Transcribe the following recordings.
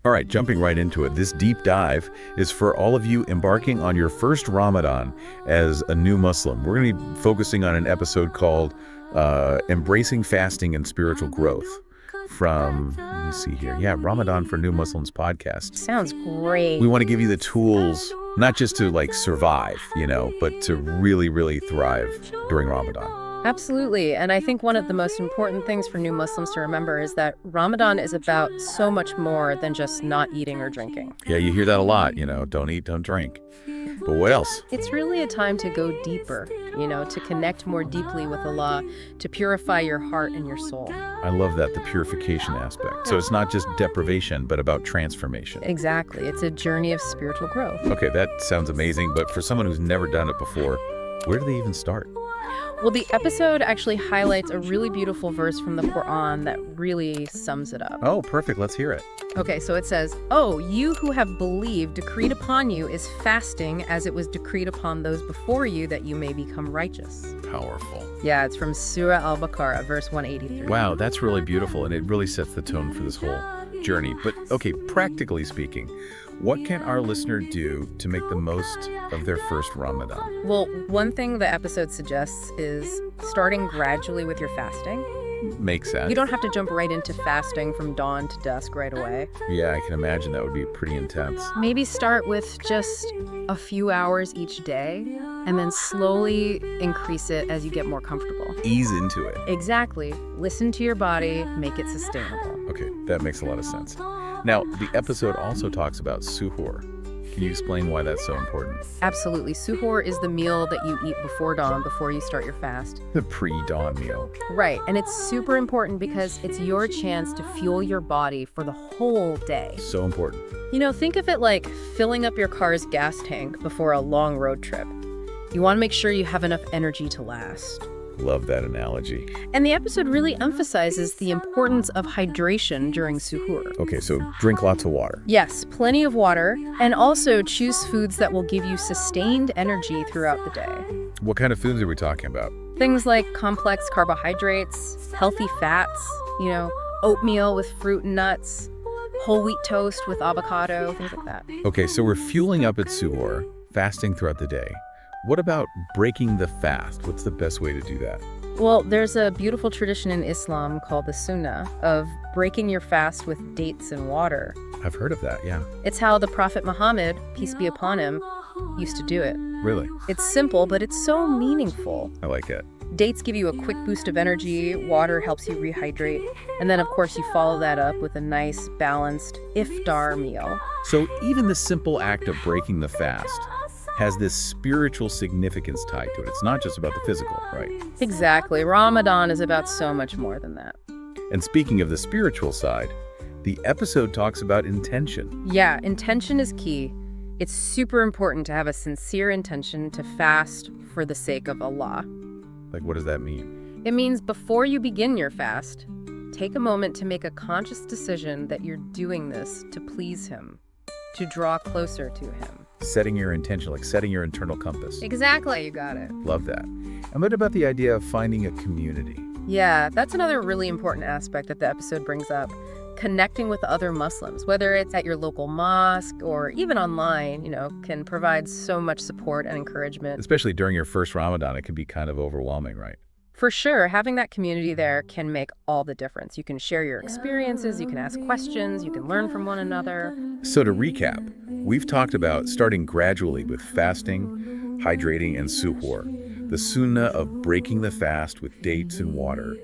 All right, jumping right into it, this deep dive is for all of you embarking on your first Ramadan as a new Muslim. We're going to be focusing on an episode called Embracing Fasting and Spiritual Growth from, let me see here, Ramadan for New Muslims podcast. Sounds great. We want to give you the tools, not just to survive, but to really, really thrive during Ramadan. Absolutely. And I think one of the most important things for new Muslims to remember is that Ramadan is about so much more than just not eating or drinking. Yeah, you hear that a lot, don't eat, don't drink. But what else? It's really a time to go deeper, to connect more deeply with Allah, to purify your heart and your soul. I love that, the purification aspect. So it's not just deprivation, but about transformation. Exactly. It's a journey of spiritual growth. Okay, that sounds amazing. But for someone who's never done it before, where do they even start? Well, the episode actually highlights a really beautiful verse from the Quran that really sums it up. Oh, perfect. Let's hear it. Okay, so it says, "Oh, you who have believed, decreed upon you is fasting as it was decreed upon those before you that you may become righteous." Powerful. Yeah, it's from Surah Al-Baqarah, verse 183. Wow, that's really beautiful, and it really sets the tone for this whole journey. But okay, practically speaking, what can our listener do to make the most of their first Ramadan? Well, one thing the episode suggests is starting gradually with your fasting. Makes sense. You don't have to jump right into fasting from dawn to dusk right away. Yeah, I can imagine that would be pretty intense. Maybe start with just a few hours each day and then slowly increase it as you get more comfortable. Ease into it. Exactly. Listen to your body, make it sustainable. Okay, that makes a lot of sense. Now, the episode also talks about suhoor. Can you explain why that's so important? Absolutely. Suhoor is the meal that you eat before dawn, before you start your fast. The pre-dawn meal. Right. And it's super important because it's your chance to fuel your body for the whole day. So important. Think of it like filling up your car's gas tank before a long road trip. You want to make sure you have enough energy to last. Love that analogy. And the episode really emphasizes the importance of hydration during suhoor. Okay, so drink lots of water. Yes, plenty of water, and also choose foods that will give you sustained energy throughout the day. What kind of foods are we talking about? Things like complex carbohydrates, healthy fats, oatmeal with fruit and nuts, whole wheat toast with avocado, things like that. Okay, so we're fueling up at suhoor, fasting throughout the day. What about breaking the fast? What's the best way to do that? Well, there's a beautiful tradition in Islam called the Sunnah of breaking your fast with dates and water. I've heard of that, yeah. It's how the Prophet Muhammad, peace be upon him, used to do it. Really? It's simple, but it's so meaningful. I like it. Dates give you a quick boost of energy, water helps you rehydrate, and then of course you follow that up with a nice, balanced iftar meal. So even the simple act of breaking the fast has this spiritual significance tied to it. It's not just about the physical, right? Exactly. Ramadan is about so much more than that. And speaking of the spiritual side, the episode talks about intention. Yeah, intention is key. It's super important to have a sincere intention to fast for the sake of Allah. Like, what does that mean? It means before you begin your fast, take a moment to make a conscious decision that you're doing this to please Him, to draw closer to Him. Setting your intention, like setting your internal compass. Exactly, you got it. Love that. And what about the idea of finding a community? Yeah, that's another really important aspect that the episode brings up. Connecting with other Muslims, whether it's at your local mosque or even online, can provide so much support and encouragement. Especially during your first Ramadan, it can be kind of overwhelming, right? For sure, having that community there can make all the difference. You can share your experiences, you can ask questions, you can learn from one another. So to recap, we've talked about starting gradually with fasting, hydrating, and suhoor, the sunnah of breaking the fast with dates and water,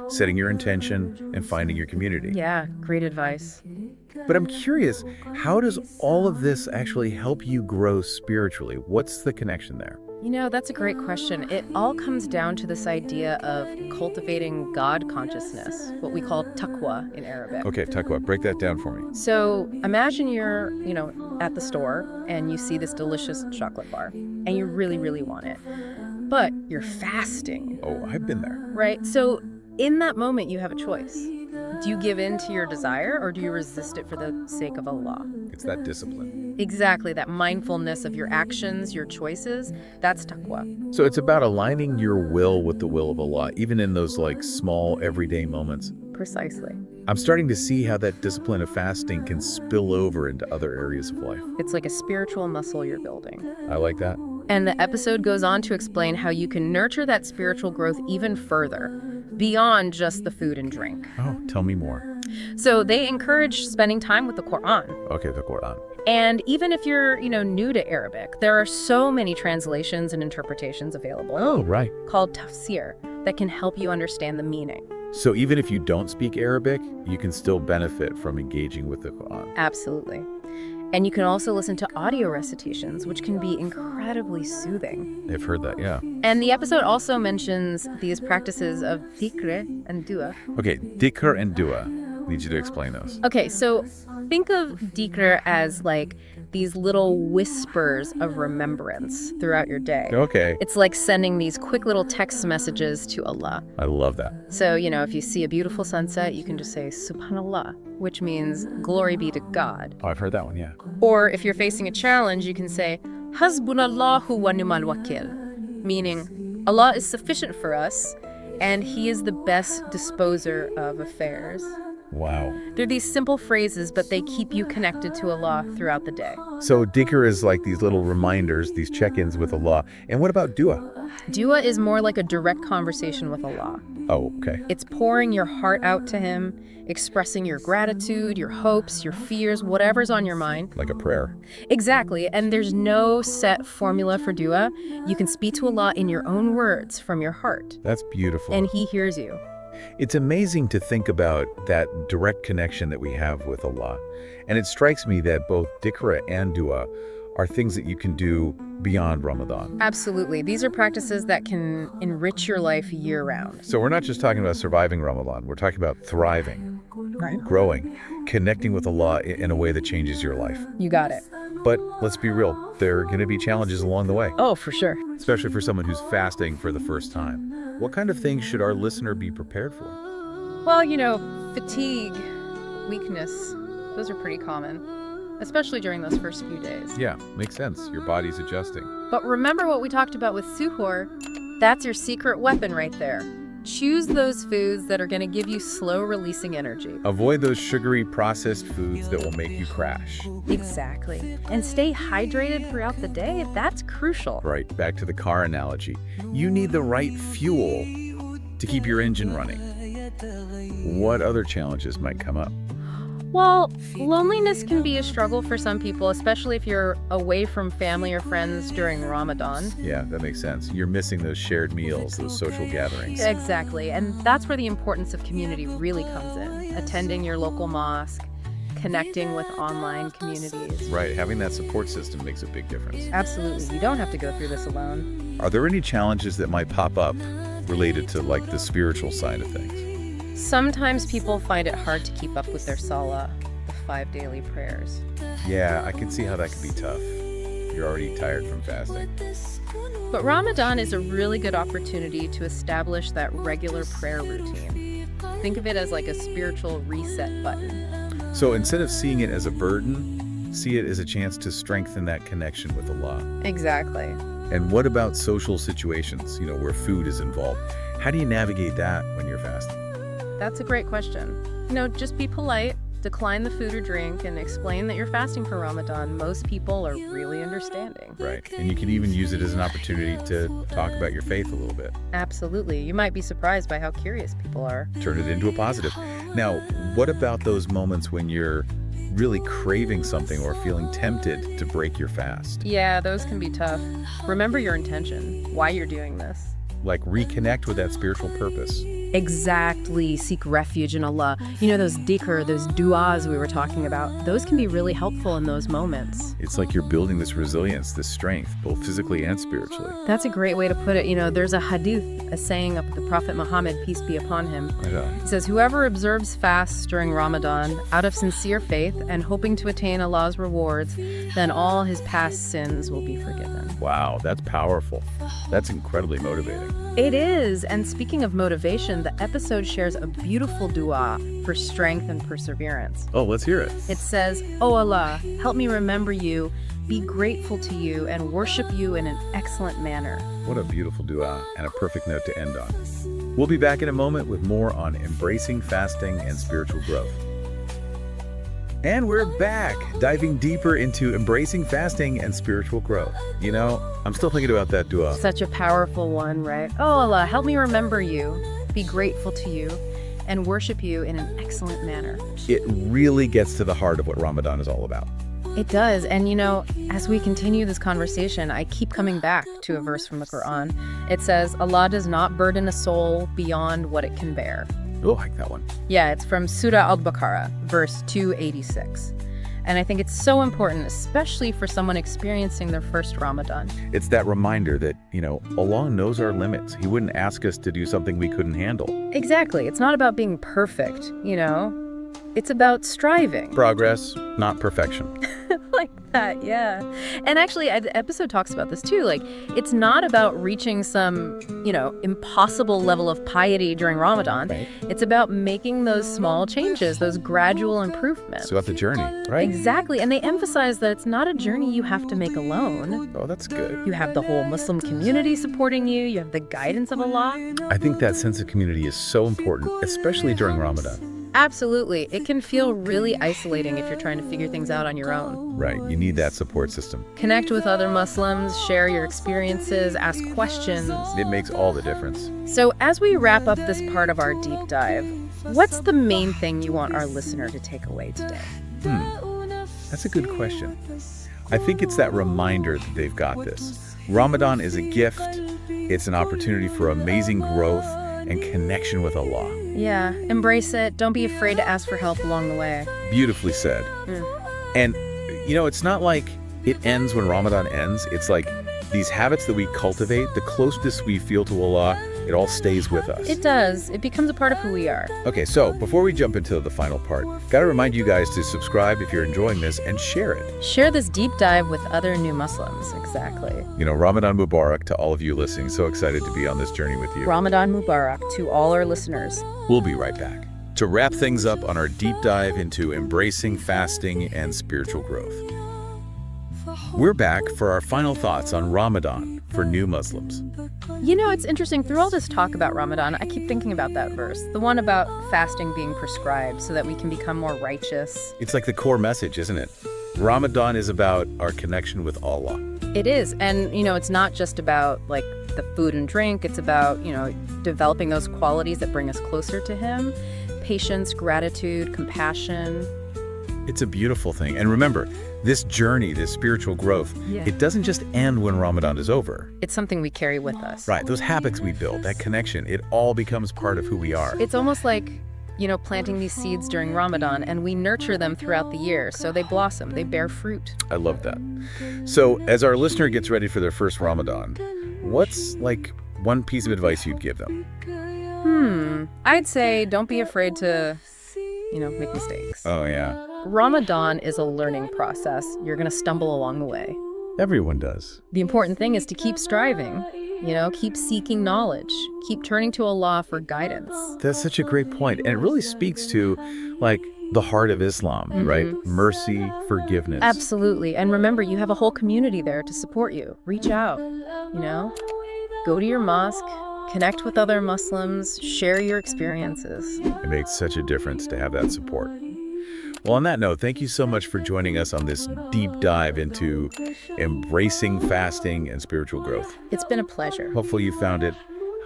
setting your intention, and finding your community. Yeah, great advice. But I'm curious, how does all of this actually help you grow spiritually? What's the connection there? That's a great question. It all comes down to this idea of cultivating God consciousness, what we call taqwa in Arabic. Okay, taqwa, break that down for me. So imagine you're, at the store and you see this delicious chocolate bar and you really, really want it, but you're fasting. Oh, I've been there. Right? So in that moment, you have a choice. Do you give in to your desire or do you resist it for the sake of Allah? It's that discipline. Exactly, that mindfulness of your actions, your choices, that's taqwa. So it's about aligning your will with the will of Allah, even in those small everyday moments. Precisely. I'm starting to see how that discipline of fasting can spill over into other areas of life. It's like a spiritual muscle you're building. I like that. And the episode goes on to explain how you can nurture that spiritual growth even further, beyond just the food and drink. Oh, tell me more. So they encourage spending time with the Quran. Okay, the Quran. And even if you're, new to Arabic, there are so many translations and interpretations available. Oh, right. Called tafsir that can help you understand the meaning. So even if you don't speak Arabic, you can still benefit from engaging with the Quran. Absolutely. And you can also listen to audio recitations, which can be incredibly soothing. I've heard that, yeah. And the episode also mentions these practices of dhikr and dua. Okay, dhikr and dua. Need you to explain those. Okay, so think of dhikr as like these little whispers of remembrance throughout your day. Okay. It's like sending these quick little text messages to Allah. I love that. So, if you see a beautiful sunset, you can just say Subhanallah, which means glory be to God. Oh, I've heard that one, yeah. Or if you're facing a challenge, you can say Hasbunallahu wa ni'mal wakil, meaning Allah is sufficient for us and He is the best disposer of affairs. Wow. They're these simple phrases, but they keep you connected to Allah throughout the day. So dhikr is like these little reminders, these check-ins with Allah. And what about dua? Dua is more like a direct conversation with Allah. Oh, okay. It's pouring your heart out to Him, expressing your gratitude, your hopes, your fears, whatever's on your mind. Like a prayer. Exactly. And there's no set formula for dua. You can speak to Allah in your own words from your heart. That's beautiful. And He hears you. It's amazing to think about that direct connection that we have with Allah. And it strikes me that both dhikr and dua are things that you can do beyond Ramadan. Absolutely. These are practices that can enrich your life year-round. So we're not just talking about surviving Ramadan. We're talking about thriving, growing, connecting with Allah in a way that changes your life. You got it. But let's be real, there are going to be challenges along the way. Oh, for sure. Especially for someone who's fasting for the first time. What kind of things should our listener be prepared for? Well, fatigue, weakness, those are pretty common, especially during those first few days. Yeah, makes sense. Your body's adjusting. But remember what we talked about with suhoor? That's your secret weapon right there. Choose those foods that are going to give you slow-releasing energy. Avoid those sugary processed foods that will make you crash. Exactly. And stay hydrated throughout the day. That's crucial. Right, back to the car analogy. You need the right fuel to keep your engine running. What other challenges might come up? Well, loneliness can be a struggle for some people, especially if you're away from family or friends during Ramadan. Yeah, that makes sense. You're missing those shared meals, those social gatherings. Exactly. And that's where the importance of community really comes in. Attending your local mosque, connecting with online communities. Right, having that support system makes a big difference. Absolutely. You don't have to go through this alone. Are there any challenges that might pop up related to the spiritual side of things? Sometimes people find it hard to keep up with their salah, the 5 daily prayers. Yeah, I can see how that could be tough. You're already tired from fasting. But Ramadan is a really good opportunity to establish that regular prayer routine. Think of it as like a spiritual reset button. So instead of seeing it as a burden, see it as a chance to strengthen that connection with Allah. Exactly. And what about social situations, where food is involved? How do you navigate that when you're fasting? That's a great question. Just be polite, decline the food or drink, and explain that you're fasting for Ramadan. Most people are really understanding. Right. And you can even use it as an opportunity to talk about your faith a little bit. Absolutely. You might be surprised by how curious people are. Turn it into a positive. Now, what about those moments when you're really craving something or feeling tempted to break your fast? Yeah, those can be tough. Remember your intention, why you're doing this. Like reconnect with that spiritual purpose. Exactly. Seek refuge in Allah. Those dhikr, those du'as we were talking about, those can be really helpful in those moments. It's like you're building this resilience, this strength, both physically and spiritually. That's a great way to put it. There's a hadith, a saying of the Prophet Muhammad, peace be upon him. It says, whoever observes fasts during Ramadan out of sincere faith and hoping to attain Allah's rewards, then all his past sins will be forgiven. Wow, that's powerful. That's incredibly motivating. It is. And speaking of motivation, the episode shares a beautiful dua for strength and perseverance. Oh, let's hear it. It says, "O Allah, help me remember you, be grateful to you, and worship you in an excellent manner." What a beautiful dua and a perfect note to end on. We'll be back in a moment with more on embracing fasting and spiritual growth. And we're back, diving deeper into embracing fasting and spiritual growth. You know, I'm still thinking about that dua. Such a powerful one, right? Oh Allah, help me remember you, be grateful to you, and worship you in an excellent manner. It really gets to the heart of what Ramadan is all about. It does. And you know, as we continue this conversation, I keep coming back to a verse from the Quran. It says, Allah does not burden a soul beyond what it can bear. Oh, I like that one. Yeah, it's from Surah Al-Baqarah, verse 286. And I think it's so important, especially for someone experiencing their first Ramadan. It's that reminder that, Allah knows our limits. He wouldn't ask us to do something we couldn't handle. Exactly. It's not about being perfect, It's about striving. Progress, not perfection. Like that, yeah. And actually, the episode talks about this too. Like, it's not about reaching some, impossible level of piety during Ramadan. Right. It's about making those small changes, those gradual improvements. It's about the journey, right? Exactly. And they emphasize that it's not a journey you have to make alone. Oh, that's good. You have the whole Muslim community supporting you. You have the guidance of Allah. I think that sense of community is so important, especially during Ramadan. Absolutely. It can feel really isolating if you're trying to figure things out on your own. Right. You need that support system. Connect with other Muslims, share your experiences, ask questions. It makes all the difference. So as we wrap up this part of our deep dive, what's the main thing you want our listener to take away today? That's a good question. I think it's that reminder that they've got this. Ramadan is a gift. It's an opportunity for amazing growth and connection with Allah. Yeah, embrace it. Don't be afraid to ask for help along the way. Beautifully said. And, it's not like it ends when Ramadan ends. It's like these habits that we cultivate, the closeness we feel to Allah, it all stays with us. It does. It becomes a part of who we are. Okay, so before we jump into the final part, gotta remind you guys to subscribe if you're enjoying this and share it. Share this deep dive with other new Muslims. Exactly. Ramadan Mubarak to all of you listening. So excited to be on this journey with you. Ramadan Mubarak to all our listeners. We'll be right back to wrap things up on our deep dive into embracing fasting and spiritual growth. We're back for our final thoughts on Ramadan for new Muslims. It's interesting. Through all this talk about Ramadan, I keep thinking about that verse, the one about fasting being prescribed so that we can become more righteous. It's like the core message, isn't it? Ramadan is about our connection with Allah. It is. And, it's not just about, like, the food and drink. It's about, developing those qualities that bring us closer to Him. Patience, gratitude, compassion. It's a beautiful thing. And remember, this journey, this spiritual growth, It doesn't just end when Ramadan is over. It's something we carry with us. Right. Those habits we build, that connection, it all becomes part of who we are. It's almost like, planting these seeds during Ramadan, and we nurture them throughout the year, so they blossom, they bear fruit. I love that. So as our listener gets ready for their first Ramadan, what's one piece of advice you'd give them? I'd say don't be afraid to, make mistakes. Oh, yeah. Ramadan is a learning process. You're going to stumble along the way. Everyone does. The important thing is to keep striving, keep seeking knowledge, keep turning to Allah for guidance. That's such a great point. And it really speaks to, the heart of Islam, right? Mercy, forgiveness. Absolutely. And remember, you have a whole community there to support you. Reach out, go to your mosque, connect with other Muslims, share your experiences. It makes such a difference to have that support. Well, on that note, thank you so much for joining us on this deep dive into embracing fasting and spiritual growth. It's been a pleasure. Hopefully you found it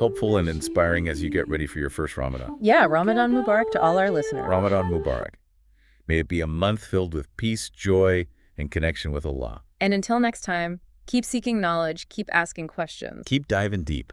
helpful and inspiring as you get ready for your first Ramadan. Yeah, Ramadan Mubarak to all our listeners. Ramadan Mubarak. May it be a month filled with peace, joy, and connection with Allah. And until next time, keep seeking knowledge, keep asking questions. Keep diving deep.